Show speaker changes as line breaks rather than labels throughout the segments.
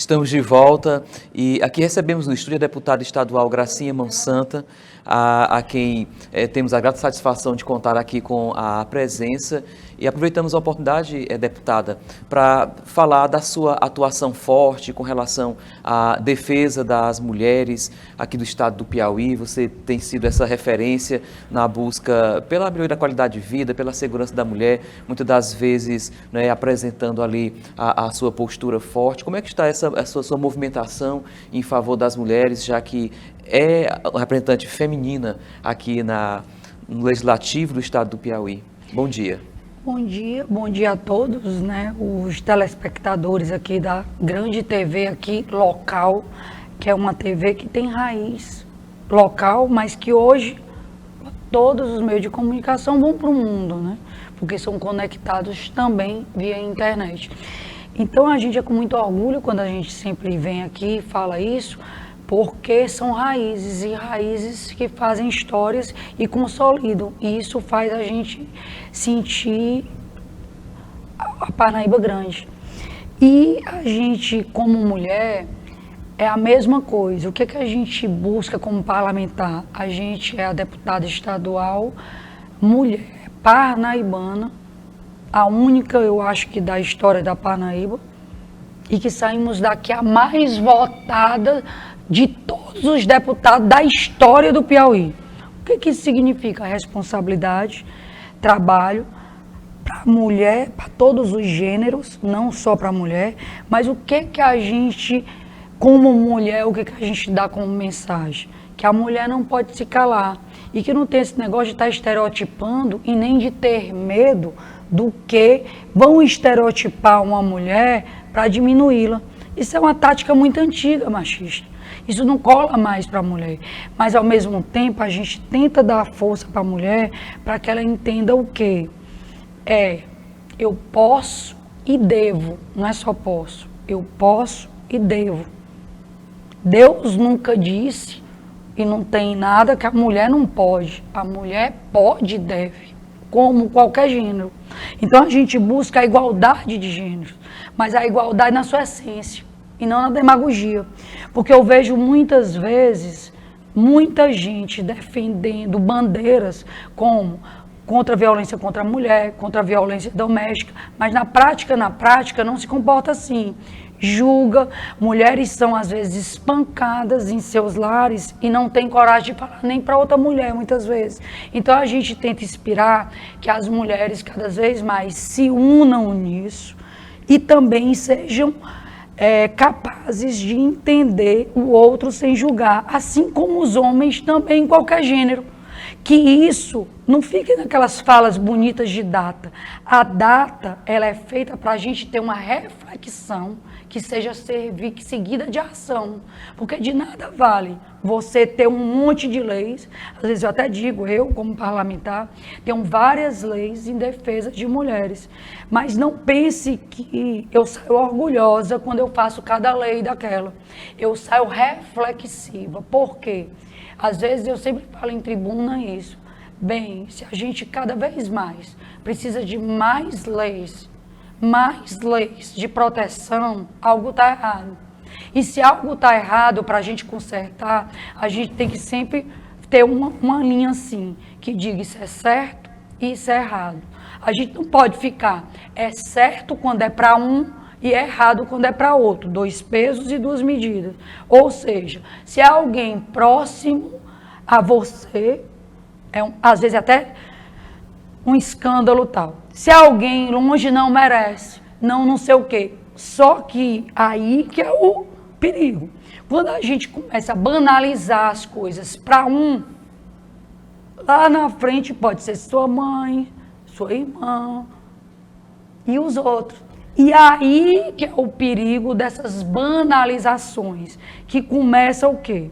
Estamos de volta e aqui recebemos no estúdio a deputada estadual Gracinha Monsanta, a quem temos a grata satisfação de contar aqui com a presença e aproveitamos a oportunidade, deputada, para falar da sua atuação forte com relação à defesa das mulheres aqui do estado do Piauí. Você tem sido essa referência na busca pela melhoria da qualidade de vida, pela segurança da mulher, muitas das vezes, né, apresentando ali a sua postura forte. Como é que está essa sua movimentação em favor das mulheres, já que é a representante feminina aqui no Legislativo do Estado do Piauí? Bom dia.
Bom dia a todos, né? Os telespectadores aqui da grande TV aqui, local, que é uma TV que tem raiz local, mas que hoje todos os meios de comunicação vão para o mundo, né? Porque são conectados também via internet. Então a gente é com muito orgulho quando a gente sempre vem aqui e fala isso, porque são raízes e raízes que fazem histórias e consolidam. E isso faz a gente sentir a Parnaíba grande. E a gente, como mulher, é a mesma coisa. O que a gente busca como parlamentar? A gente é a deputada estadual, mulher, parnaibana, a única, eu acho que da história da Parnaíba, e que saímos daqui a mais votada de todos os deputados da história do Piauí. O que isso significa? Responsabilidade, trabalho para a mulher, para todos os gêneros, não só para a mulher, mas o que a gente, como mulher, o que a gente dá como mensagem? Que a mulher não pode se calar e que não tem esse negócio de estar estereotipando e nem de ter medo do que vão estereotipar uma mulher para diminuí-la. Isso é uma tática muito antiga, machista. Isso não cola mais para a mulher. Mas, ao mesmo tempo, a gente tenta dar força para a mulher para que ela entenda o quê? Eu posso e devo, não é só posso. Eu posso e devo. Deus nunca disse, e não tem nada que a mulher não pode. A mulher pode e deve, como qualquer gênero. Então a gente busca a igualdade de gêneros, mas a igualdade na sua essência e não na demagogia. Porque eu vejo muitas vezes muita gente defendendo bandeiras como contra a violência contra a mulher, contra a violência doméstica, mas na prática não se comporta assim. Julga, mulheres são às vezes espancadas em seus lares e não tem coragem de falar nem para outra mulher muitas vezes. Então a gente tenta inspirar que as mulheres cada vez mais se unam nisso e também sejam capazes de entender o outro sem julgar, assim como os homens também em qualquer gênero. Que isso não fique naquelas falas bonitas de data. A data, ela é feita para a gente ter uma reflexão que seja seguida de ação. Porque de nada vale você ter um monte de leis. Às vezes eu até digo, eu como parlamentar, tenho várias leis em defesa de mulheres. Mas não pense que eu saio orgulhosa quando eu faço cada lei daquela. Eu saio reflexiva. Por quê? Às vezes eu sempre falo em tribuna isso. Bem, se a gente cada vez mais precisa de mais leis de proteção, algo está errado. E se algo está errado, para a gente consertar, a gente tem que sempre ter uma linha assim, que diga isso é certo e isso é errado. A gente não pode ficar, é certo quando é para um e é errado quando é para outro, 2 pesos e 2 medidas. Ou seja, se é alguém próximo a você, às vezes até um escândalo tal. Se alguém longe não merece, não sei o quê. Só que aí que é o perigo. Quando a gente começa a banalizar as coisas para um, lá na frente pode ser sua mãe, sua irmã e os outros. E aí que é o perigo dessas banalizações, que começa o quê?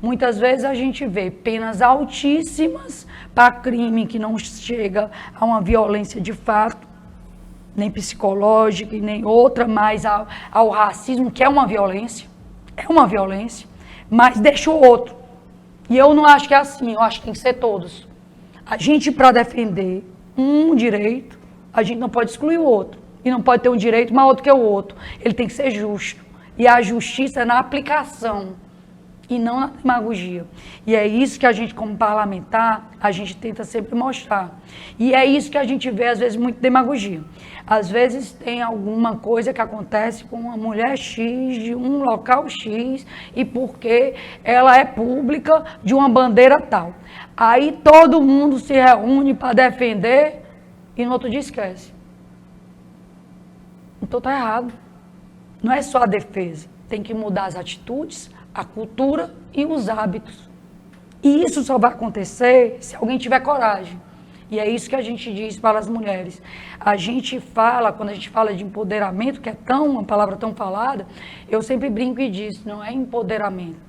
Muitas vezes a gente vê penas altíssimas para crime que não chega a uma violência de fato, nem psicológica e nem outra, mas ao racismo, que é uma violência, mas deixa o outro. E eu não acho que é assim, eu acho que tem que ser todos. A gente, para defender um direito, a gente não pode excluir o outro. E não pode ter um direito maior do que o outro. Ele tem que ser justo. E a justiça é na aplicação e não na demagogia. E é isso que a gente, como parlamentar, a gente tenta sempre mostrar. E é isso que a gente vê, às vezes, muito demagogia. Às vezes tem alguma coisa que acontece com uma mulher X, de um local X, e porque ela é pública de uma bandeira tal. Aí todo mundo se reúne para defender e no outro dia esquece. Então tá errado. Não é só a defesa. Tem que mudar as atitudes, a cultura e os hábitos. E isso só vai acontecer se alguém tiver coragem. E é isso que a gente diz para as mulheres. A gente fala, quando a gente fala de empoderamento, que é uma palavra tão falada, eu sempre brinco e diz, não é empoderamento.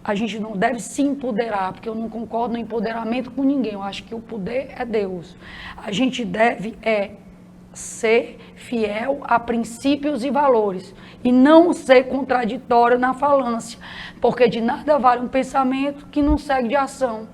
A gente não deve se empoderar, porque eu não concordo no empoderamento com ninguém. Eu acho que o poder é Deus. A gente deve ser fiel a princípios e valores e não ser contraditório na falância, porque de nada vale um pensamento que não segue de ação.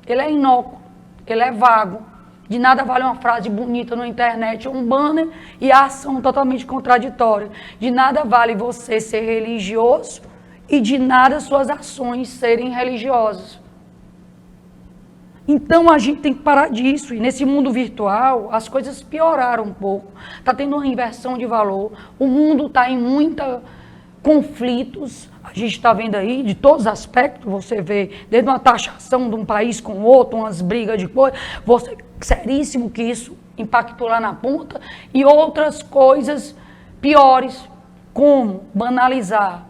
Ele é inócuo, ele é vago. De nada vale uma frase bonita na internet ou um banner e a ação totalmente contraditória. De nada vale você ser religioso e de nada suas ações serem religiosas. Então a gente tem que parar disso. E nesse mundo virtual, as coisas pioraram um pouco. Está tendo uma inversão de valor. O mundo está em muitos conflitos. A gente está vendo aí de todos os aspectos. Você vê desde uma taxação de um país com outro, umas brigas de coisa. Seríssimo que isso impactou lá na ponta. E outras coisas piores, como banalizar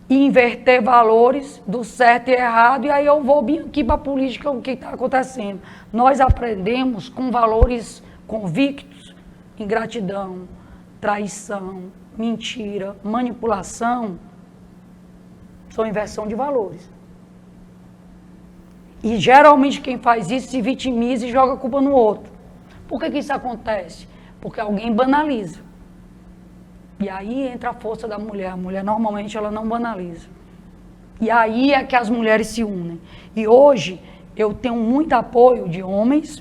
e inverter valores do certo e errado, e aí eu vou vir aqui para a política, o que está acontecendo. Nós aprendemos com valores convictos, ingratidão, traição, mentira, manipulação, são inversão de valores. E geralmente quem faz isso se vitimiza e joga a culpa no outro. Por que isso acontece? Porque alguém banaliza. E aí entra a força da mulher. A mulher normalmente ela não banaliza. E aí é que as mulheres se unem. E hoje eu tenho muito apoio de homens.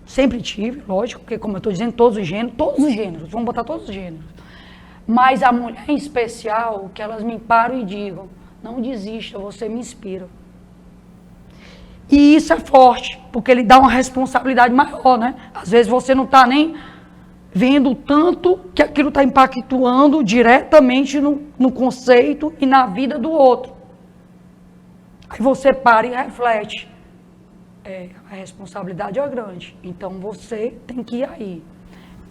Sempre tive, lógico, porque como eu estou dizendo, todos os gêneros, vamos botar todos os gêneros. Mas a mulher em especial, que elas me param e digam, não desista, você me inspira. E isso é forte, porque ele dá uma responsabilidade maior, né? Às vezes você não está nem vendo tanto que aquilo está impactuando diretamente no conceito e na vida do outro. Aí você para e reflete. A responsabilidade é grande. Então você tem que ir aí.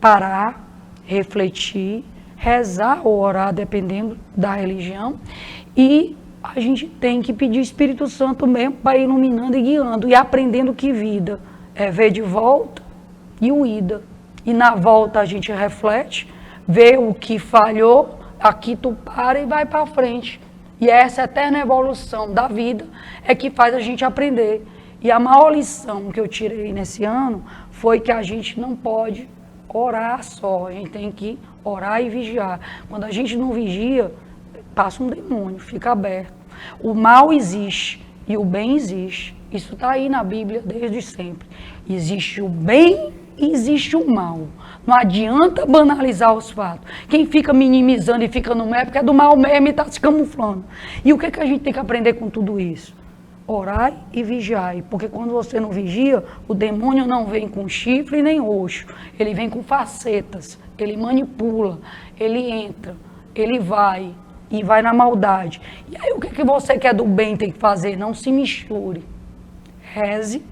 Parar, refletir, rezar ou orar, dependendo da religião. E a gente tem que pedir o Espírito Santo mesmo para ir iluminando e guiando. E aprendendo que vida é ver de volta e o ida. E na volta a gente reflete, vê o que falhou, aqui tu para e vai para frente. E essa eterna evolução da vida é que faz a gente aprender. E a maior lição que eu tirei nesse ano foi que a gente não pode orar só, a gente tem que orar e vigiar. Quando a gente não vigia, passa um demônio, fica aberto. O mal existe e o bem existe. Isso está aí na Bíblia desde sempre. Existe o bem e existe o mal. Não adianta banalizar os fatos. Quem fica minimizando e fica no meio é porque é do mal mesmo e está se camuflando. E o que a gente tem que aprender com tudo isso? Orai e vigiai. Porque quando você não vigia, o demônio não vem com chifre nem roxo. Ele vem com facetas. Ele manipula. Ele entra. Ele vai. E vai na maldade. E aí o que você quer do bem tem que fazer? Não se misture. Reze.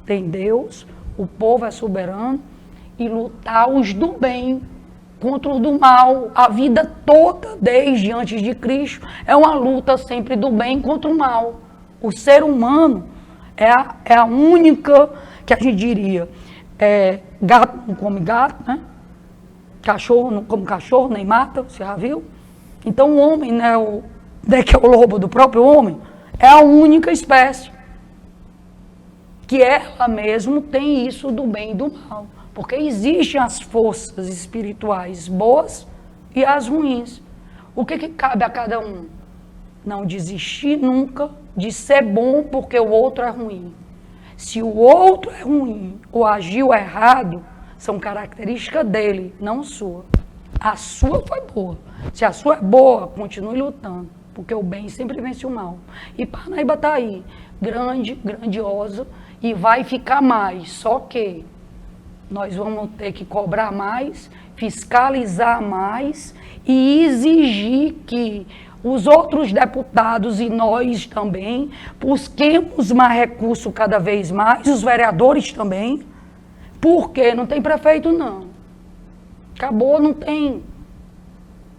Tem Deus. O povo é soberano. E lutar os do bem contra os do mal. A vida toda, desde antes de Cristo, é uma luta sempre do bem contra o mal. O ser humano é a única, que a gente diria, gato não come gato, né? Cachorro não come cachorro, nem mata, você já viu? Então o homem, né, que é o lobo do próprio homem, é a única espécie que ela mesmo tem isso do bem e do mal. Porque existem as forças espirituais boas e as ruins. O que cabe a cada um? Não desistir nunca de ser bom porque o outro é ruim. Se o outro é ruim ou agiu errado, são características dele, não sua. A sua foi boa. Se a sua é boa, continue lutando, porque o bem sempre vence o mal. E Parnaíba está aí, grande, grandiosa, e vai ficar mais. Só que nós vamos ter que cobrar mais, fiscalizar mais e exigir que os outros deputados e nós também busquemos mais recursos cada vez mais, os vereadores também, porque não tem prefeito não. Acabou, não tem.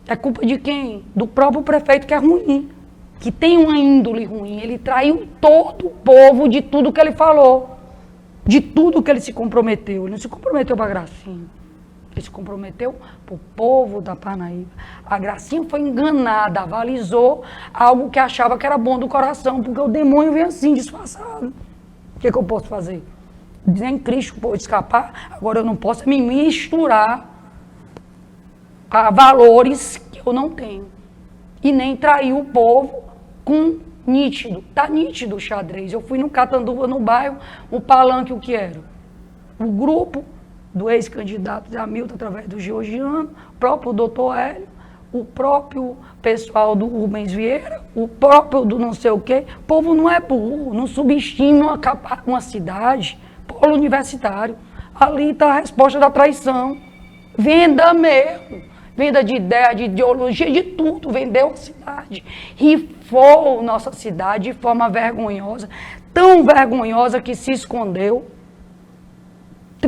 É culpa de quem? Do próprio prefeito, que é ruim, que tem uma índole ruim. Ele traiu todo o povo de tudo que ele falou, de tudo que ele se comprometeu. Ele não se comprometeu para a Gracinha, ele se comprometeu para o povo da Parnaíba. A Gracinha foi enganada, avalizou algo que achava que era bom do coração, porque o demônio vem assim, disfarçado. O que eu posso fazer? Nem Cristo pôde escapar, agora eu não posso me misturar a valores que eu não tenho. E nem trair o povo com nítido. Tá nítido o xadrez. Eu fui no Catanduva, no bairro, o palanque, o que era? O grupo do ex-candidato Hamilton, através do Georgiano, o próprio doutor Hélio, o próprio pessoal do Rubens Vieira, o próprio do não sei o quê. O povo não é burro, não subestima uma cidade, polo universitário. Ali está a resposta da traição. Venda mesmo. Venda de ideia, de ideologia, de tudo. Vendeu a cidade. Rifou nossa cidade de forma vergonhosa. Tão vergonhosa que se escondeu.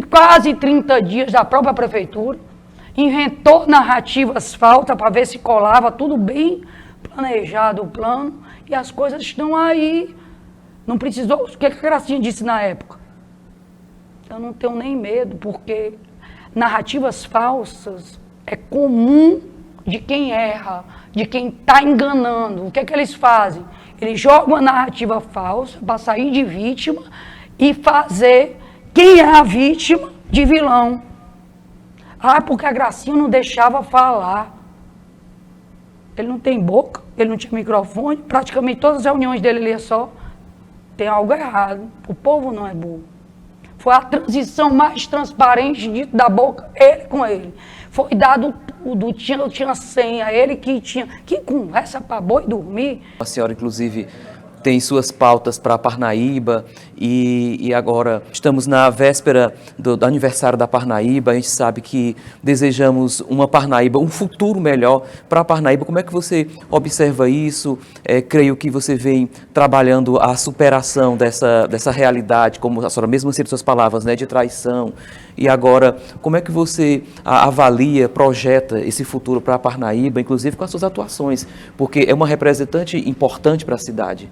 Quase 30 dias da própria prefeitura. Inventou narrativas falsas para ver se colava. Tudo bem planejado o plano. E as coisas estão aí. Não precisou... O que a Gracinha disse na época? Eu não tenho nem medo, porque narrativas falsas... é comum de quem erra, de quem está enganando. O que é que eles fazem? Eles jogam uma narrativa falsa para sair de vítima e fazer quem é a vítima de vilão. Ah, porque a Gracinha não deixava falar. Ele não tem boca, ele não tinha microfone, praticamente todas as reuniões dele ele é só. Tem algo errado, o povo não é burro. Foi a transição mais transparente dito da boca, ele com ele. Foi dado tudo, tinha senha, ele que tinha. Que conversa para boi dormir.
A senhora, inclusive, tem suas pautas para Parnaíba e agora estamos na véspera do aniversário da Parnaíba. A gente sabe que desejamos uma Parnaíba, um futuro melhor para a Parnaíba. Como é que você observa isso? Creio que você vem trabalhando a superação dessa realidade, como a senhora mesmo disse suas palavras, né, de traição. E agora, como é que você avalia, projeta esse futuro para a Parnaíba, inclusive com as suas atuações? Porque é uma representante importante para a cidade.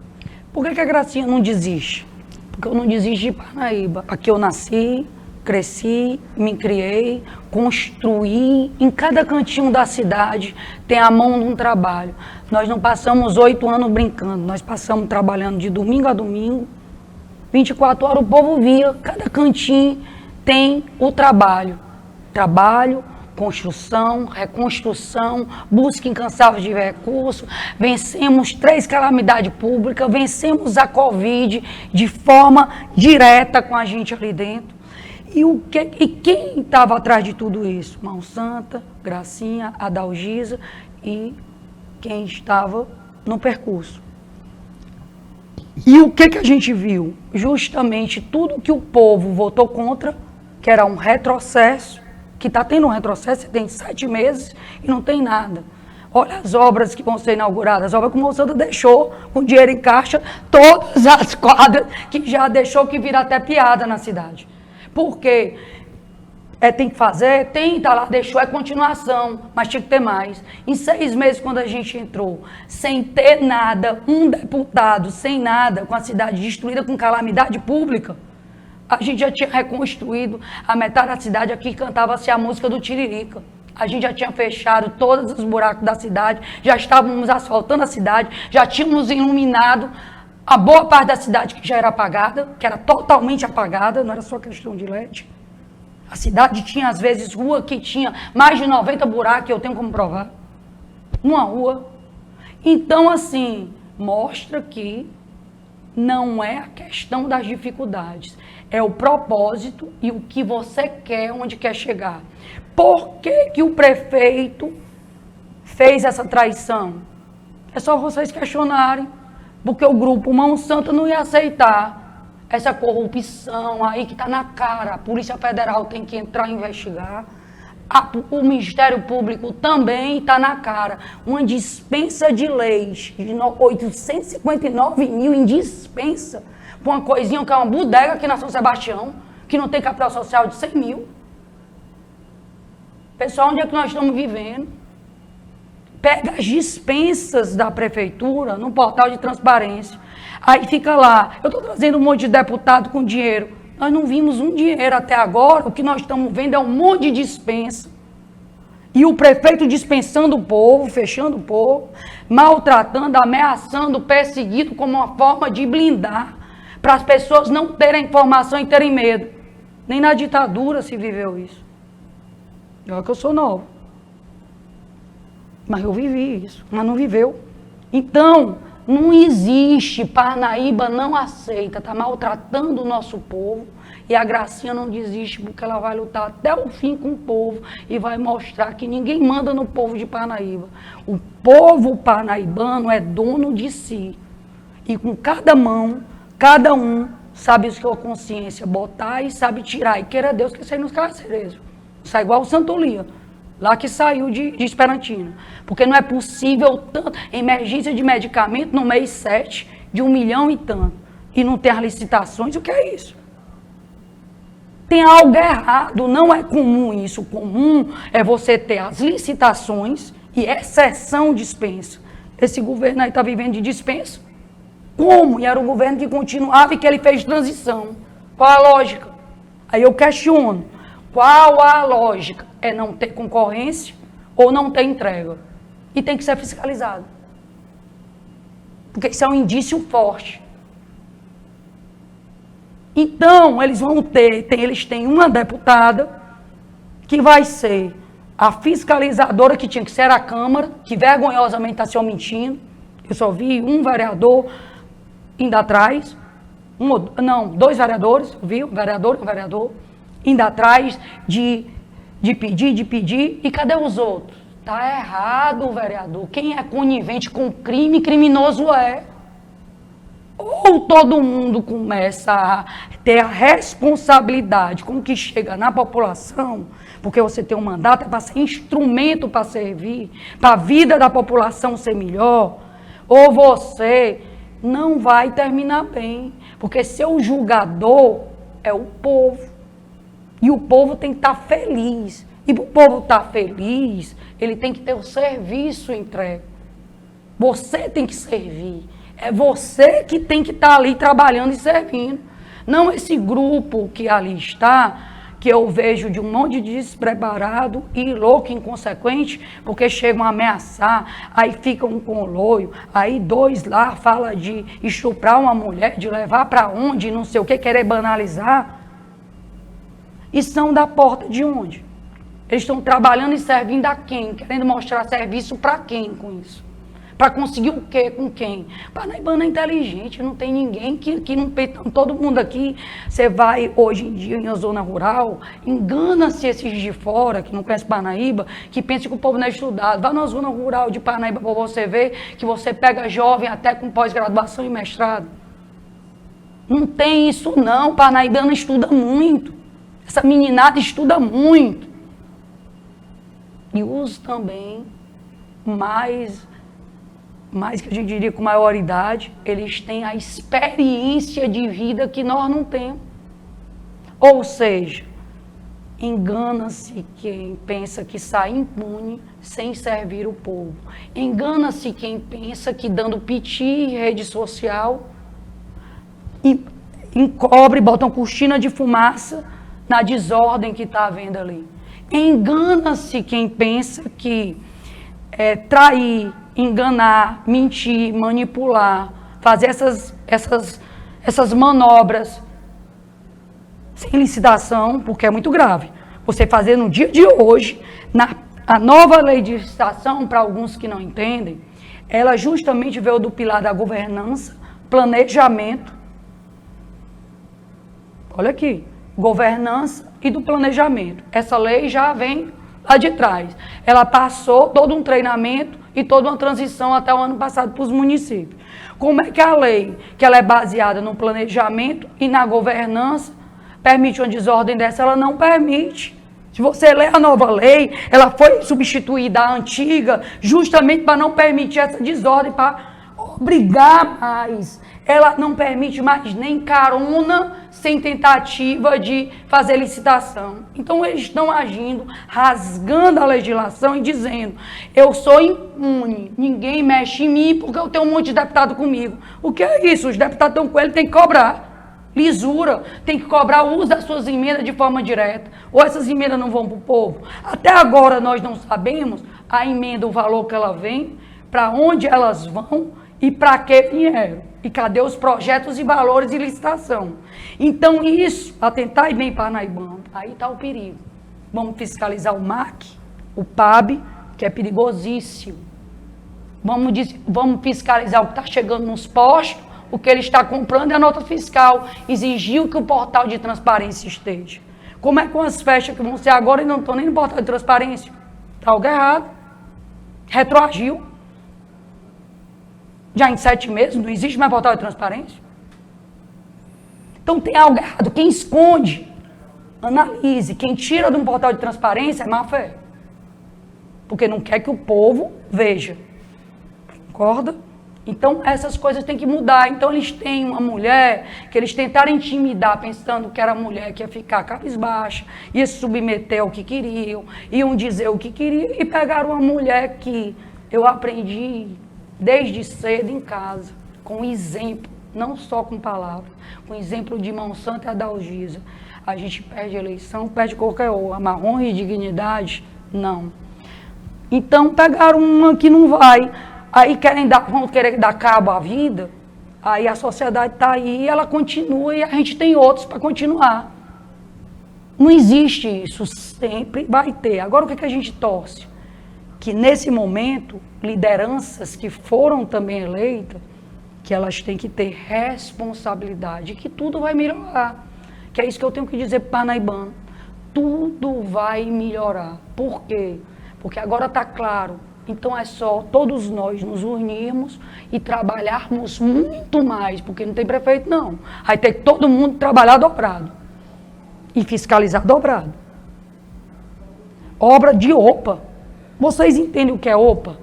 Por que a Gracinha não desiste? Porque eu não desisto de Parnaíba. Aqui eu nasci, cresci, me criei, construí. Em cada cantinho da cidade tem a mão de um trabalho. Nós não passamos 8 anos brincando, nós passamos trabalhando de domingo a domingo. 24 horas o povo via, cada cantinho tem o trabalho. Trabalho, construção, reconstrução, busca incansável de recursos, vencemos 3 calamidades públicas, vencemos a Covid de forma direta com a gente ali dentro. E quem estava atrás de tudo isso? Mão Santa, Gracinha, Adalgisa e quem estava no percurso. E o que a gente viu? Justamente tudo que o povo votou contra, que era um retrocesso, que está tendo um retrocesso, tem 7 meses e não tem nada. Olha as obras que vão ser inauguradas, as obras que o Monsanto deixou com dinheiro em caixa, todas as quadras que já deixou que vira até piada na cidade. Por quê? Tem que fazer? Tem, tá lá, deixou, é continuação, mas tinha que ter mais. Em 6 meses, quando a gente entrou, sem ter nada, um deputado sem nada, com a cidade destruída, com calamidade pública, a gente já tinha reconstruído a metade da cidade. Aqui cantava-se a música do Tiririca. A gente já tinha fechado todos os buracos da cidade, já estávamos asfaltando a cidade, já tínhamos iluminado a boa parte da cidade que já era apagada, que era totalmente apagada, não era só questão de LED. A cidade tinha, às vezes, rua que tinha mais de 90 buracos, eu tenho como provar. Uma rua. Então, assim, mostra que não é a questão das dificuldades, é o propósito e o que você quer, onde quer chegar. Por que que o prefeito fez essa traição? É só vocês questionarem, porque o grupo Mão Santa não ia aceitar essa corrupção aí que está na cara. A Polícia Federal tem que entrar e investigar. O Ministério Público também está na cara. Uma dispensa de leis, de 859 mil em dispensa, por uma coisinha que é uma bodega aqui na São Sebastião, que não tem capital social de 100 mil. Pessoal, onde é que nós estamos vivendo? Pega as dispensas da prefeitura no portal de transparência. Aí fica lá, eu estou trazendo um monte de deputado com dinheiro. Nós não vimos um dinheiro até agora, o que nós estamos vendo é um monte de dispensa. E o prefeito dispensando o povo, fechando o povo, maltratando, ameaçando, perseguindo como uma forma de blindar, para as pessoas não terem informação e terem medo. Nem na ditadura se viveu isso. Olha que eu sou novo. Mas eu vivi isso, mas não viveu. Então, não existe, Parnaíba não aceita, está maltratando o nosso povo, e a Gracinha não desiste, porque ela vai lutar até o fim com o povo, e vai mostrar que ninguém manda no povo de Parnaíba. O povo parnaibano é dono de si, e com cada mão, cada um sabe a sua consciência botar e sabe tirar, e queira Deus que saia nos carcereiros. Sai igual o Santolia, lá que saiu de Esperantina. Porque não é possível tanto emergência de medicamento no mês 7, de 1 milhão e tanto, e não ter as licitações. O que é isso? Tem algo errado, não é comum isso. O comum é você ter as licitações e exceção dispensa. Esse governo aí está vivendo de dispensa. Como? E era o governo que continuava e que ele fez transição. Qual a lógica? Aí eu questiono. Qual a lógica? É não ter concorrência ou não ter entrega. E tem que ser fiscalizado. Porque isso é um indício forte. Então, eles vão eles têm uma deputada que vai ser a fiscalizadora, que tinha que ser a Câmara, que vergonhosamente está se omitindo. Eu só vi um vereador indo atrás. Dois vereadores, viu? Um vereador, indo atrás de pedir, e cadê os outros? Tá errado, vereador. Quem é conivente com crime, criminoso é. Ou todo mundo começa a ter a responsabilidade com o que chega na população, porque você tem um mandato, é para ser instrumento para servir, para a vida da população ser melhor, ou você não vai terminar bem, porque seu julgador é o povo. E o povo tem que estar feliz. E para o povo estar feliz, ele tem que ter o serviço entregue. Você tem que servir. É você que tem que estar ali trabalhando e servindo. Não esse grupo que ali está, que eu vejo de um monte de despreparado e louco, inconsequente, porque chegam a ameaçar, aí ficam com loio, aí dois lá falam de estuprar uma mulher, de levar para onde, não sei o que, querer banalizar. E são da porta de onde? Eles estão trabalhando e servindo a quem? Querendo mostrar serviço para quem com isso? Para conseguir o quê? Com quem? Parnaibano é inteligente, não tem ninguém que não peita. Todo mundo aqui, você vai hoje em dia na zona rural, engana-se esses de fora, que não conhece Parnaíba, que pensa que o povo não é estudado. Vá na zona rural de Parnaíba para você ver que você pega jovem até com pós-graduação e mestrado. Não tem isso não, Parnaibano estuda muito. Essa meninada estuda muito. E os também, mais que a gente diria com maior idade, eles têm a experiência de vida que nós não temos. Ou seja, engana-se quem pensa que sai impune sem servir o povo. Engana-se quem pensa que dando piti em rede social, encobre, botam cortina de fumaça na desordem que está havendo ali. Engana-se quem pensa que trair, enganar, mentir, manipular, fazer essas manobras sem licitação, porque é muito grave. Você fazer no dia de hoje, a nova lei de licitação, para alguns que não entendem, ela justamente veio do pilar da governança, planejamento. Olha aqui, governança e do planejamento. Essa lei já vem lá de trás. Ela passou todo um treinamento e toda uma transição até o ano passado para os municípios. Como é que a lei, que ela é baseada no planejamento e na governança, permite uma desordem dessa? Ela não permite. Se você ler a nova lei, ela foi substituída à antiga justamente para não permitir essa desordem, para obrigar mais. Ela não permite mais nem carona sem tentativa de fazer licitação. Então eles estão agindo, rasgando a legislação e dizendo: eu sou impune, ninguém mexe em mim porque eu tenho um monte de deputado comigo. O que é isso? Os deputados estão com ele, tem que cobrar. Lisura, tem que cobrar o uso das suas emendas de forma direta. Ou essas emendas não vão para o povo? Até agora nós não sabemos a emenda, o valor que ela vem, para onde elas vão e para que vieram. E cadê os projetos e valores de licitação? Então isso, atentar e bem parnaibano, aí está o perigo. Vamos fiscalizar o MAC, o PAB, que é perigosíssimo. Vamos fiscalizar o que está chegando nos postos, o que ele está comprando é a nota fiscal. Exigiu que o portal de transparência esteja. Como é com as festas que vão ser agora e não estão nem no portal de transparência? Está algo errado. Retroagiu. Já em 7 meses não existe mais portal de transparência. Então tem algo errado. Quem esconde, analise. Quem tira de um portal de transparência é má fé. Porque não quer que o povo veja. Concorda? Então, essas coisas têm que mudar. Então, eles têm uma mulher que eles tentaram intimidar, pensando que era a mulher que ia ficar cabisbaixa, ia se submeter ao que queriam, iam dizer o que queriam, e pegaram uma mulher que eu aprendi desde cedo em casa, com exemplo, não só com palavras, com exemplo de Monsanto e Adalgisa. A gente perde eleição, perde qualquer outra. Mas honra e dignidade, não. Então, pegaram uma que não vai. Aí vão querer dar cabo à vida, aí a sociedade está aí, ela continua e a gente tem outros para continuar. Não existe isso, sempre vai ter. Agora o que a gente torce? Que nesse momento, lideranças que foram também eleitas, que elas têm que ter responsabilidade, que tudo vai melhorar. Que é isso que eu tenho que dizer para o parnaibano. Tudo vai melhorar. Por quê? Porque agora está claro. Então é só todos nós nos unirmos e trabalharmos muito mais, porque não tem prefeito não. Vai ter que todo mundo trabalhar dobrado e fiscalizar dobrado. Obra de OPA. Vocês entendem o que é OPA?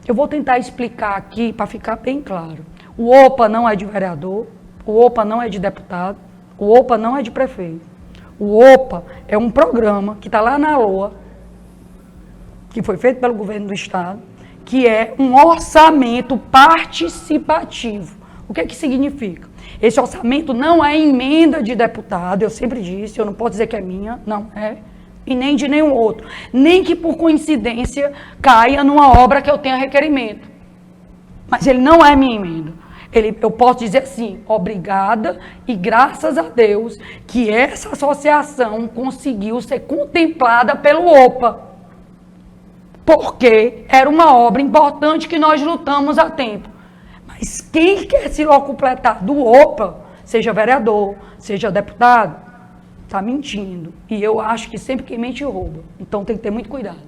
Eu vou tentar explicar aqui para ficar bem claro. O OPA não é de vereador, o OPA não é de deputado, o OPA não é de prefeito. O OPA é um programa que está lá na LOA, que foi feito pelo governo do estado, que é um orçamento participativo. O que significa? Esse orçamento não é emenda de deputado, eu sempre disse, eu não posso dizer que é minha, não é, e nem de nenhum outro. Nem que por coincidência caia numa obra que eu tenha requerimento. Mas ele não é minha emenda. Eu posso dizer assim, obrigada e graças a Deus que essa associação conseguiu ser contemplada pelo OPA. Porque era uma obra importante que nós lutamos há tempo. Mas quem quer se locupletar do OPA, seja vereador, seja deputado, está mentindo. E eu acho que sempre quem mente rouba. Então tem que ter muito cuidado.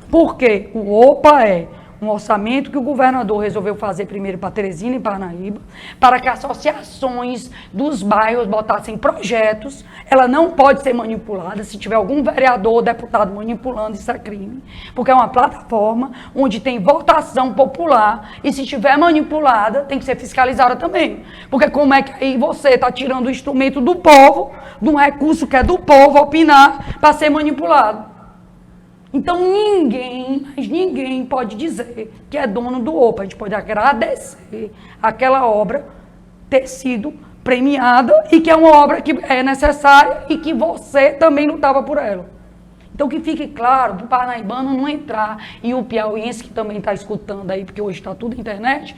Porque o OPA é um orçamento que o governador resolveu fazer primeiro para Teresina e Parnaíba, para que associações dos bairros botassem projetos. Ela não pode ser manipulada. Se tiver algum vereador ou deputado manipulando, isso é crime. Porque é uma plataforma onde tem votação popular e se tiver manipulada, tem que ser fiscalizada também. Porque como é que aí você está tirando o instrumento do povo, de um recurso que é do povo, opinar, para ser manipulado? Então ninguém pode dizer que é dono do OPA. A gente pode agradecer aquela obra ter sido premiada e que é uma obra que é necessária e que você também lutava por ela. Então que fique claro, para o parnaibano não entrar, e o piauiense que também está escutando aí, porque hoje está tudo na internet,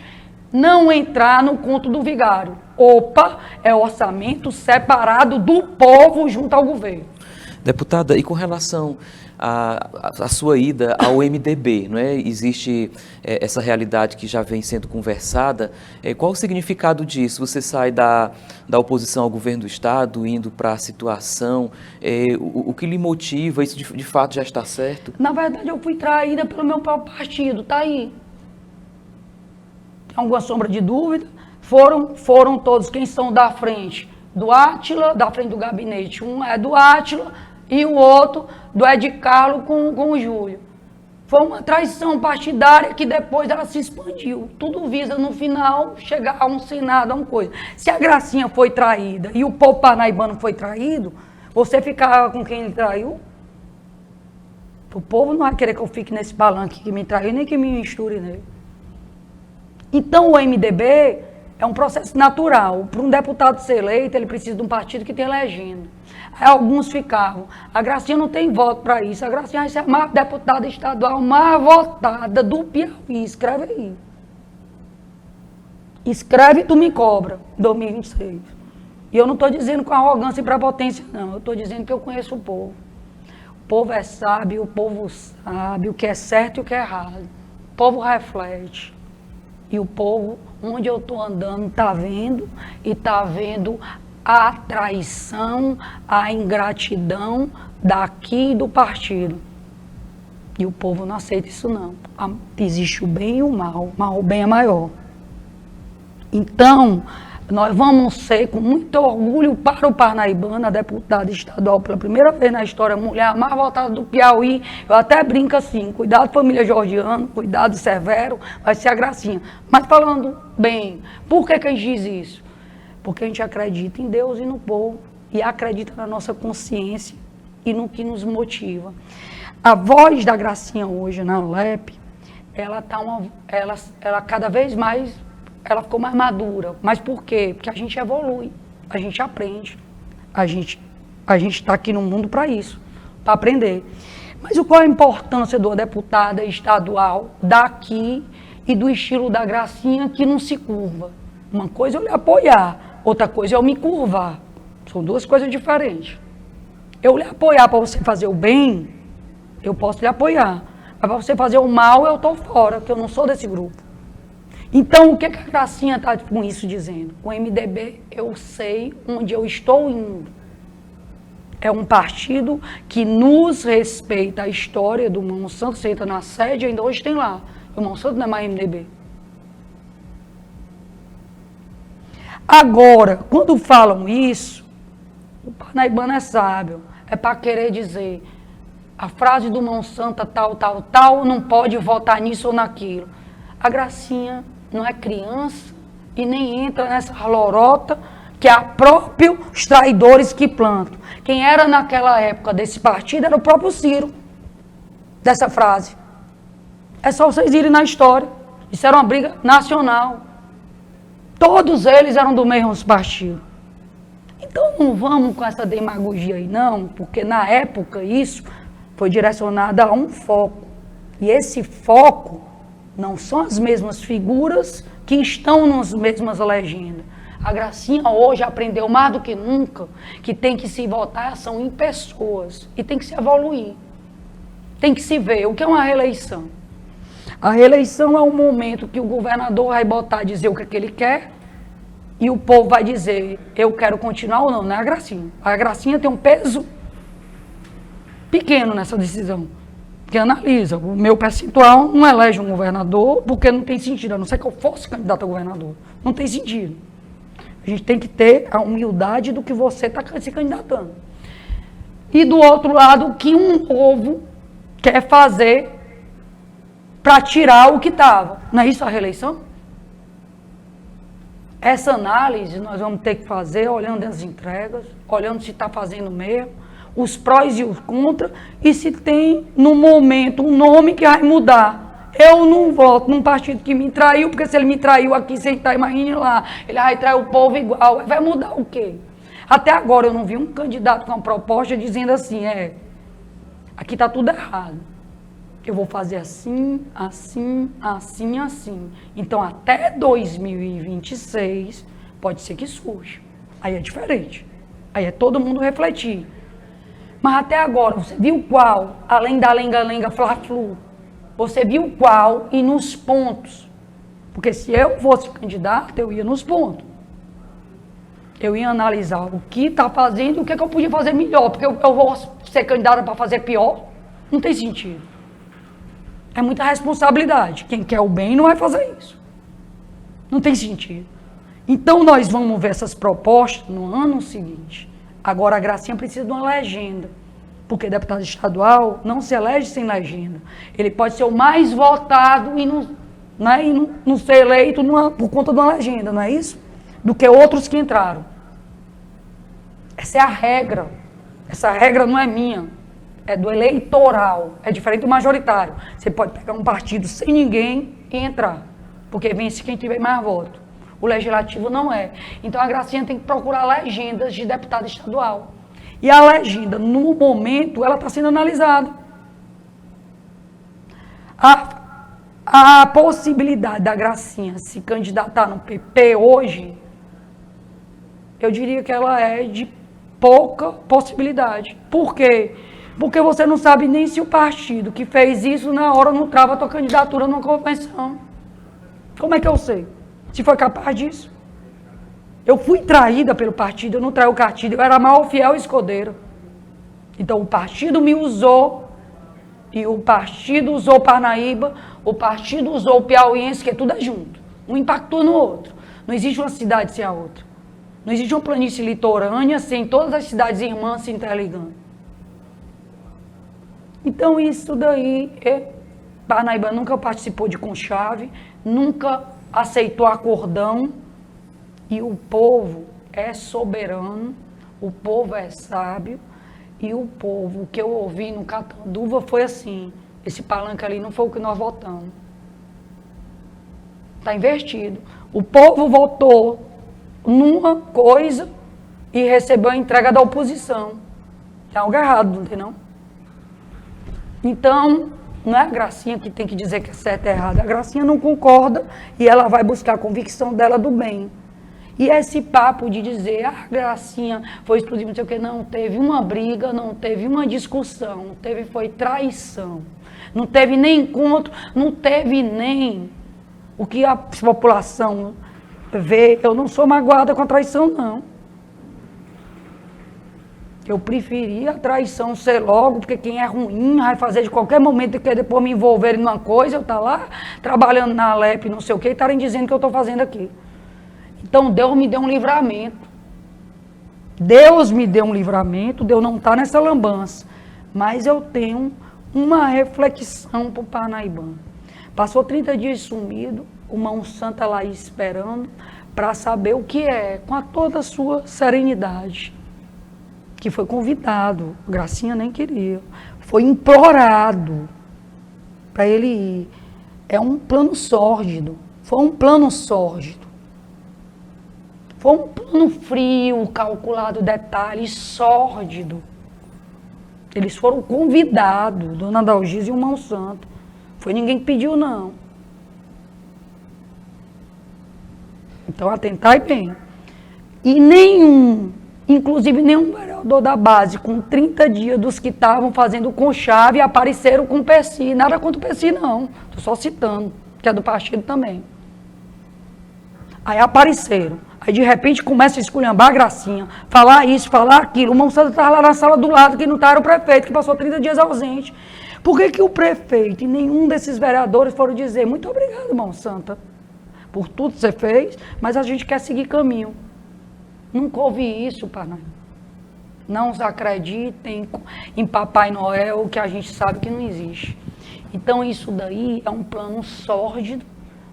não entrar no conto do vigário. OPA é orçamento separado do povo junto ao governo.
Deputada, e com relação à sua ida ao MDB, não é? Existe essa realidade que já vem sendo conversada. Qual o significado disso? Você sai da oposição ao governo do Estado, indo para a situação. O que lhe motiva? Isso de fato já está certo?
Na verdade, eu fui traída pelo meu próprio partido, tá aí. Tem alguma sombra de dúvida? Foram todos quem são da frente do Átila, da frente do gabinete. Um é do Átila e o outro do Ed Carlos com o Júlio. Foi uma traição partidária que depois ela se expandiu. Tudo visa, no final, chegar a um Senado, a uma coisa. Se a Gracinha foi traída e o povo parnaibano foi traído, você ficava com quem ele traiu? O povo não vai querer que eu fique nesse palanque que me traiu, nem que me misture nele. Então, o MDB é um processo natural. Para um deputado ser eleito, ele precisa de um partido que tenha legenda. Aí alguns ficavam. A Gracinha não tem voto para isso. A Gracinha vai ser a maior deputada estadual mais votada do Piauí. Escreve aí. Escreve e tu me cobra. 2026. E eu não estou dizendo com arrogância e prepotência, não. Eu estou dizendo que eu conheço o povo. O povo é sábio, o povo sabe o que é certo e o que é errado. O povo reflete. E o povo, onde eu estou andando, está vendo, e está vendo a traição, a ingratidão daqui do partido. E o povo não aceita isso, não. Existe o bem e o mal, mas o bem é maior. Então, nós vamos ser, com muito orgulho para o Parnaibano, a deputada estadual pela primeira vez na história, mulher mais votada do Piauí. Eu até brinco assim, cuidado família Georgiano, cuidado Severo, vai ser a Gracinha. Mas falando bem, por que a gente diz isso? Porque a gente acredita em Deus e no povo, e acredita na nossa consciência e no que nos motiva. A voz da Gracinha hoje na LEP, ela cada vez mais, ela ficou mais madura. Mas por quê? Porque a gente evolui, a gente aprende. A gente está aqui no mundo para isso, para aprender. Mas qual a importância de uma deputada estadual daqui e do estilo da Gracinha que não se curva? Uma coisa é eu lhe apoiar, outra coisa é eu me curvar. São duas coisas diferentes. Eu lhe apoiar para você fazer o bem, eu posso lhe apoiar. Mas para você fazer o mal, eu estou fora, porque eu não sou desse grupo. Então, o que a Gracinha está com isso dizendo? O MDB, eu sei onde eu estou indo. É um partido que nos respeita a história do Monsanto. Você entra na sede, ainda hoje tem lá. O Monsanto não é mais MDB. Agora, quando falam isso, o parnaibano é sábio. É para querer dizer, a frase do Monsanto tal, não pode votar nisso ou naquilo. A Gracinha não é criança e nem entra nessa lorota que é próprios traidores que plantam. Quem era naquela época desse partido era o próprio Ciro, dessa frase. É só vocês irem na história. Isso era uma briga nacional. Todos eles eram do mesmo partido. Então não vamos com essa demagogia aí não, porque na época isso foi direcionado a um foco. E esse foco não são as mesmas figuras que estão nas mesmas legendas. A Gracinha hoje aprendeu mais do que nunca que tem que se votar são em pessoas e tem que se evoluir. Tem que se ver o que é uma reeleição. A reeleição é o momento que o governador vai botar, dizer o que ele quer e o povo vai dizer eu quero continuar ou não, não é a Gracinha. A Gracinha tem um peso pequeno nessa decisão. Que analisa, o meu percentual não elege um governador porque não tem sentido, a não ser que eu fosse candidato a governador. Não tem sentido. A gente tem que ter a humildade do que você está se candidatando. E do outro lado, o que um povo quer fazer para tirar o que estava. Não é isso a reeleição? Essa análise nós vamos ter que fazer olhando as entregas, olhando se está fazendo mesmo, os prós e os contras, e se tem, no momento, um nome que vai mudar. Eu não voto num partido que me traiu, porque se ele me traiu aqui, se ele está, imagine lá, ele vai trair o povo igual. Vai mudar o quê? Até agora eu não vi um candidato com uma proposta dizendo assim, aqui está tudo errado. Eu vou fazer assim, assim, assim, assim. Então, até 2026, pode ser que surja. Aí é diferente. Aí é todo mundo refletir. Mas até agora, você viu qual, além da lenga-lenga fla-flu, você viu qual e nos pontos? Porque se eu fosse candidato, eu ia nos pontos. Eu ia analisar o que está fazendo e o que eu podia fazer melhor. Porque eu vou ser candidata para fazer pior? Não tem sentido. É muita responsabilidade. Quem quer o bem não vai fazer isso. Não tem sentido. Então nós vamos ver essas propostas no ano seguinte. Agora a Gracinha precisa de uma legenda. Porque deputado estadual não se elege sem legenda. Ele pode ser o mais votado e não ser eleito por conta de uma legenda, não é isso? Do que outros que entraram. Essa é a regra. Essa regra não é minha. É do eleitoral. É diferente do majoritário. Você pode pegar um partido sem ninguém e entrar. Porque vence quem tiver mais voto. O legislativo não é. Então a Gracinha tem que procurar legendas de deputado estadual. E a legenda, no momento, ela está sendo analisada. A possibilidade da Gracinha se candidatar no PP hoje, eu diria que ela é de pouca possibilidade. Por quê? Porque você não sabe nem se o partido que fez isso na hora não trava a tua candidatura numa convenção. Como é que eu sei? Se foi capaz disso? Eu fui traída pelo partido, eu não traí o partido, eu era a maior fiel escudeira. Então o partido me usou, e o partido usou o Parnaíba, o partido usou o Piauiense, que tudo é junto. Um impactou no outro. Não existe uma cidade sem a outra. Não existe uma planície litorânea sem todas as cidades irmãs se interligando. Então isso daí, Parnaíba nunca participou de conchave, nunca aceitou acordão, e o povo é soberano, o povo é sábio, e o povo, o que eu ouvi no Catanduva foi assim, esse palanque ali não foi o que nós votamos. Está invertido. O povo votou numa coisa e recebeu a entrega da oposição. Tem algo errado, não tem não? Então, não é a Gracinha que tem que dizer que é certo e errado. A Gracinha não concorda e ela vai buscar a convicção dela do bem. E esse papo de dizer, Gracinha foi explosivo, não sei o que, não teve uma briga, não teve uma discussão, não teve, foi traição. Não teve nem encontro, não teve nem o que a população vê. Eu não sou magoada com a traição, não. Eu preferia a traição ser logo, porque quem é ruim vai fazer de qualquer momento e quer depois me envolver em uma coisa, eu estar lá trabalhando na Alep, não sei o que, e estarem dizendo o que eu estou fazendo aqui. Então Deus me deu um livramento. Deus me deu um livramento, Deus não está nessa lambança. Mas eu tenho uma reflexão para o Parnaibano. Passou 30 dias sumido, o Mão Santa lá esperando, para saber o que é, com toda a sua serenidade. Que foi convidado, Gracinha nem queria. Foi implorado para ele ir. É um plano sórdido. Foi um plano sórdido. Foi um plano frio, calculado, detalhe, sórdido. Eles foram convidados, Dona Dalgisa e o Mão Santa. Foi ninguém que pediu, não. Então, atentai bem. E inclusive nenhum vereador da base, com 30 dias dos que estavam fazendo conchave, apareceram com o PSI. Nada contra o PSI, não. Estou só citando, que é do partido também. Aí apareceram. Aí, de repente, começa a esculhambar a Gracinha, falar isso, falar aquilo. O Mão Santa estava lá na sala do lado, que não estava o prefeito, que passou 30 dias ausente. Por que o prefeito e nenhum desses vereadores foram dizer, muito obrigado, Mão Santa, por tudo que você fez, mas a gente quer seguir caminho. Nunca ouvi isso, Parnaíba. Não se acreditem em Papai Noel, que a gente sabe que não existe. Então, isso daí é um plano sórdido,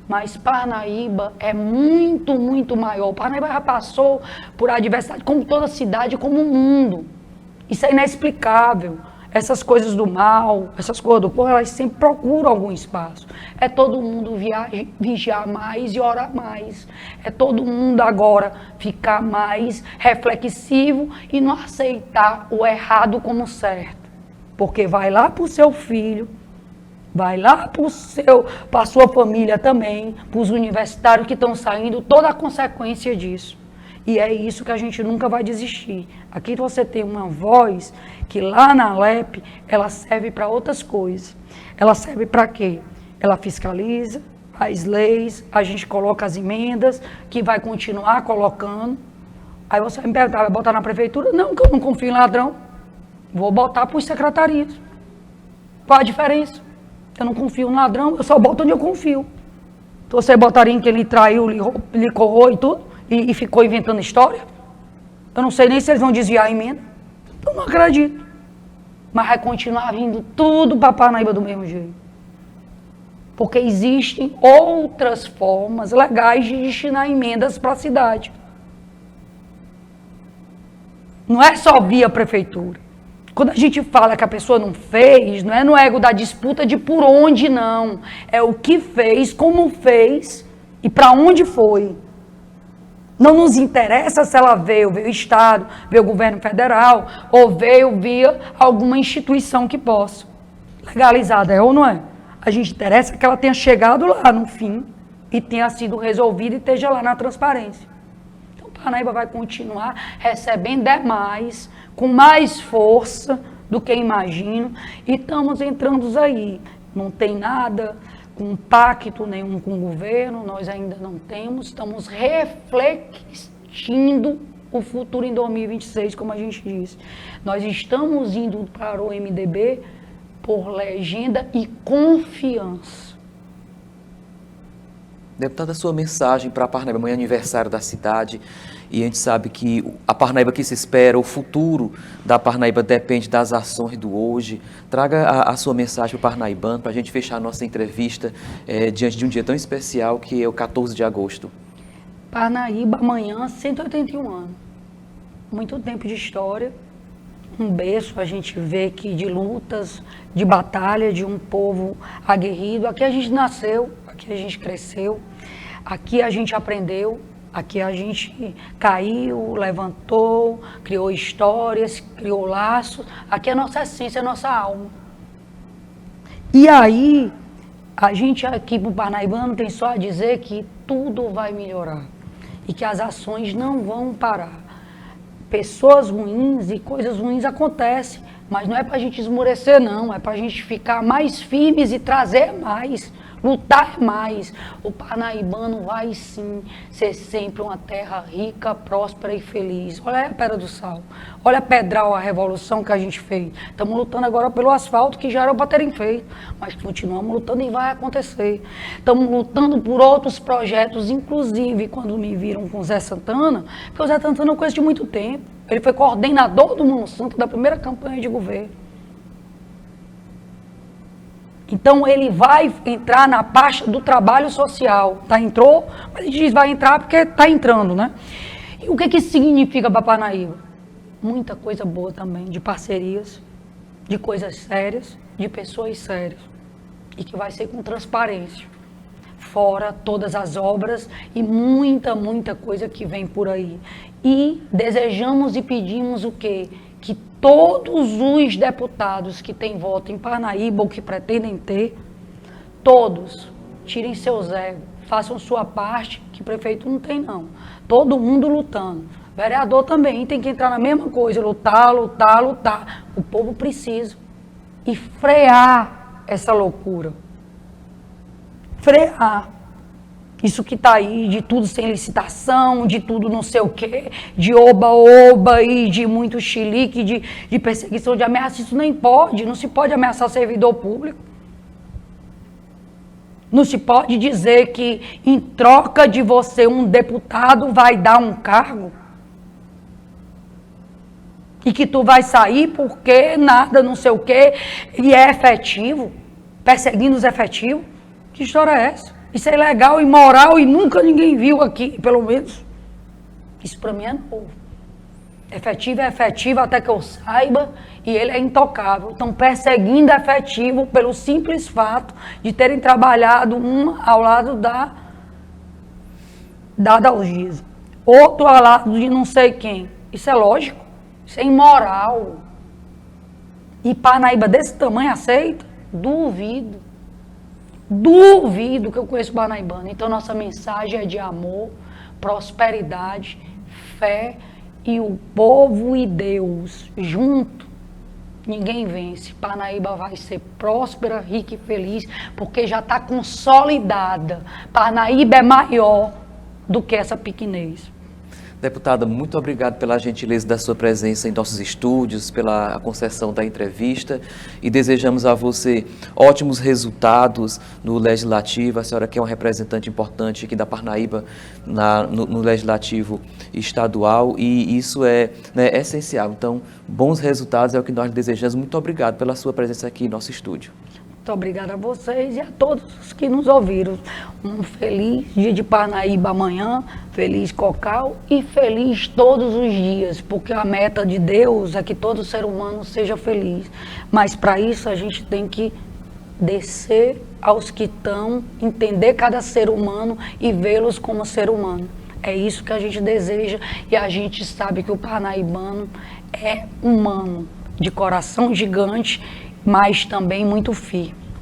mas Parnaíba é muito, muito maior. Parnaíba já passou por adversidade, como toda cidade, como o mundo. Isso é inexplicável. Essas coisas do mal, essas coisas do povo, elas sempre procuram algum espaço. É todo mundo vigiar mais e orar mais. É todo mundo agora ficar mais reflexivo e não aceitar o errado como certo. Porque vai lá para o seu filho, vai lá para a sua família também, para os universitários que estão saindo, toda a consequência disso. E é isso que a gente nunca vai desistir. Aqui você tem uma voz que lá na LEP, ela serve para outras coisas. Ela serve para quê? Ela fiscaliza, faz leis, a gente coloca as emendas, que vai continuar colocando. Aí você vai me perguntar, vai botar na prefeitura? Não, que eu não confio em ladrão. Vou botar para os secretarias. Qual a diferença? Eu não confio em ladrão, eu só boto onde eu confio. Então, você botaria em que ele traiu, lhe corrou e tudo? E ficou inventando história? Eu não sei nem se eles vão desviar a emenda. Eu não acredito. Mas vai continuar vindo tudo para Parnaíba do mesmo jeito. Porque existem outras formas legais de destinar emendas para a cidade. Não é só via prefeitura. Quando a gente fala que a pessoa não fez, não é no ego da disputa de por onde não. É o que fez, como fez e para onde foi. Não nos interessa se ela veio o Estado, veio o governo federal, ou veio via alguma instituição que possa. Legalizada é ou não é? A gente interessa que ela tenha chegado lá no fim e tenha sido resolvida e esteja lá na transparência. Então, Parnaíba vai continuar recebendo demais, com mais força do que imagino, e estamos entrando aí. Não tem nada com pacto nenhum com o governo, nós ainda não temos, estamos refletindo o futuro em 2026, como a gente disse. Nós estamos indo para o MDB por legenda e confiança.
Deputada, a sua mensagem para a Parnaíba, amanhã é aniversário da cidade, e a gente sabe que a Parnaíba que se espera, o futuro da Parnaíba depende das ações do hoje. Traga a sua mensagem para o parnaibano, para a gente fechar a nossa entrevista diante de um dia tão especial que é o 14 de agosto.
Parnaíba, amanhã, 181 anos. Muito tempo de história. Um berço, a gente vê que de lutas, de batalha, de um povo aguerrido. Aqui a gente nasceu, aqui a gente cresceu, aqui a gente aprendeu, aqui a gente caiu, levantou, criou histórias, criou laços. Aqui é a nossa essência, a nossa alma. E aí, a gente aqui pro parnaibano tem só a dizer que tudo vai melhorar e que as ações não vão parar. Pessoas ruins e coisas ruins acontecem, mas não é para a gente esmorecer, não. É para a gente ficar mais firmes e trazer mais, lutar mais. O parnaibano vai sim ser sempre uma terra rica, próspera e feliz. Olha a Pedra do Sal, olha a Pedral, a revolução que a gente fez. Estamos lutando agora pelo asfalto que já era para terem feito, mas continuamos lutando e vai acontecer. Estamos lutando por outros projetos, inclusive quando me viram com o Zé Santana, porque o Zé Santana eu conheço de muito tempo. Ele foi coordenador do Monsanto da primeira campanha de governo. Então ele vai entrar na pasta do trabalho social. Tá, entrou, mas a gente diz vai entrar porque está entrando, né? E o que isso significa para Parnaíba? Muita coisa boa também, de parcerias, de coisas sérias, de pessoas sérias. E que vai ser com transparência. Fora todas as obras e muita, muita coisa que vem por aí. E desejamos e pedimos o quê? Que todos os deputados que têm voto em Parnaíba ou que pretendem ter, todos tirem seus egos, façam sua parte, que prefeito não tem não. Todo mundo lutando. Vereador também tem que entrar na mesma coisa, lutar, lutar, lutar. O povo precisa. E frear essa loucura. Frear. Isso que está aí, de tudo sem licitação, de tudo não sei o quê, de oba-oba e de muito chilique, de perseguição, de ameaça, isso nem pode, não se pode ameaçar servidor público. Não se pode dizer que em troca de você um deputado vai dar um cargo e que tu vai sair porque nada não sei o quê e é efetivo, perseguindo os efetivos. Que história é essa? Isso é ilegal, imoral e nunca ninguém viu aqui, pelo menos. Isso para mim é novo. Efetivo é efetivo até que eu saiba e ele é intocável. Estão perseguindo efetivo pelo simples fato de terem trabalhado um ao lado da Dalgisa, outro ao lado de não sei quem. Isso é lógico, isso é imoral. E Parnaíba desse tamanho aceita? Duvido. Duvido que eu conheço parnaibano. Então nossa mensagem é de amor, prosperidade, fé e o povo e Deus junto, ninguém vence. Parnaíba vai ser próspera, rica e feliz, porque já está consolidada. Parnaíba é maior do que essa pequenez.
Deputada, muito obrigado pela gentileza da sua presença em nossos estúdios, pela concessão da entrevista e desejamos a você ótimos resultados no Legislativo. A senhora que é uma representante importante aqui da Parnaíba no Legislativo Estadual e isso é, né, essencial. Então, bons resultados é o que nós desejamos. Muito obrigado pela sua presença aqui em nosso estúdio.
Muito obrigada a vocês e a todos os que nos ouviram. Um feliz dia de Parnaíba amanhã, feliz Cocal e feliz todos os dias, porque a meta de Deus é que todo ser humano seja feliz. Mas para isso a gente tem que descer aos que estão, entender cada ser humano e vê-los como ser humano. É isso que a gente deseja e a gente sabe que o parnaibano é humano, de coração gigante, mas também muito firme.